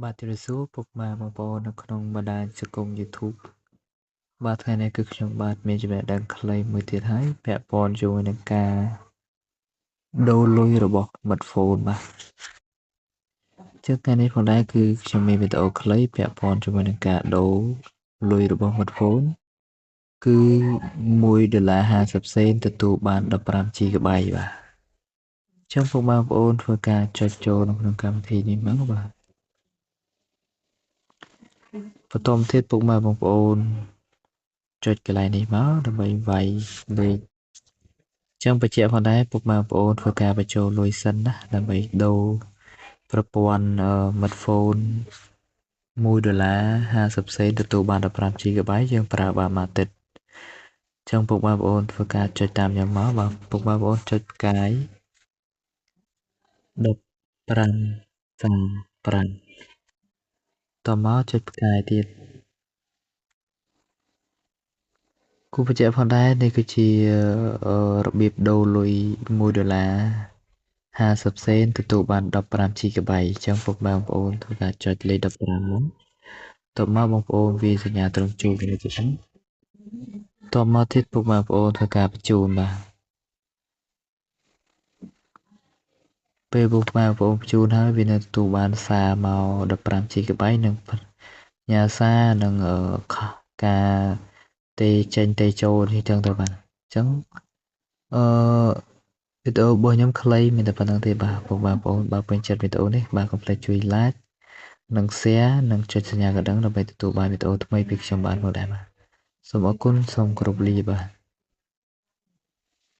បាទជំរាបសួរពុកម៉ែបងប្អូននៅក្នុងបណ្ដាញសង្គម YouTube បាទថ្ងៃនេះគឺខ្ញុំបាទមានចំណេះដឹងខ្លីមួយទៀតហើយពាក់ព័ន្ធជាមួយនឹងការដូរលុយរបស់មិត្តហ្វូនបាទជាថ្ងៃនេះផងដែរគឺខ្ញុំមានវីដេអូខ្លីពាក់ព័ន្ធជាមួយនឹងការដូរលុយរបស់មិត្តហ្វូនគឺ$1.50ទទួលបាន15 GB បាទចឹងពុកម៉ែបងប្អូនធ្វើការចុចចូលនៅក្នុងកម្មវិធីនេះមកបាទបន្តមកទៀតពុកម៉ែបងប្អូនចុចកន្លែងនេះមកដើម្បីវាយលេខចឹងបញ្ជាក់ផងដែរពុកម៉ែបងប្អូនធ្វើការបញ្ចូលលុយសិនណាដើម្បីដូរប្រព័ន្ធមិត្តហ្វូន$1.50ទទួលបាន15 GB យើងប្រើបានមួយអាទិត្យចឹងពុកម៉ែបងប្អូនធ្វើការចុចតាមខ្ញុំមកបាទពុកម៉ែបងប្អូនចុចផ្កាយ1535តមកចុចផ្កាយទៀតគូបញ្ជាក់ផងដែរនេះគឺជារបៀបដូរលុយ$1.50ទទួលបាន15 GB អញ្ចឹងពុកម៉ែបងប្អូនធ្វើការចុចលេខ15មកតមកបងប្អូនវាយសញ្ញាត្រង់ជួរនេះទៅសិនតមកទៀតពុកម៉ែបងប្អូនធ្វើការបញ្ជូនបាទពេលពុកម៉ែបងប្អូនបញ្ជូនហើយវានឹងទទួលបានសារមក15 GB និងផ្ញើសារនិងការទេចេញទេចូលនេះចឹងទៅបាទអញ្ចឹងវីដេអូរបស់ខ្ញុំខ្លីមានតែប៉ុណ្្នឹងទេបាទពុកម៉ែបងប្អូនបើពេញចិត្តវីដេអូនេះបាទកុំភ្លេចជួយ like និង share និងចុចសញ្ញាកណ្ដឹងដើម្បីទទួលបានវីដេអូថ្មីពីខ្ញុំបានផងដែរបាទសូមអរគុណសូមគោរពលាបាទ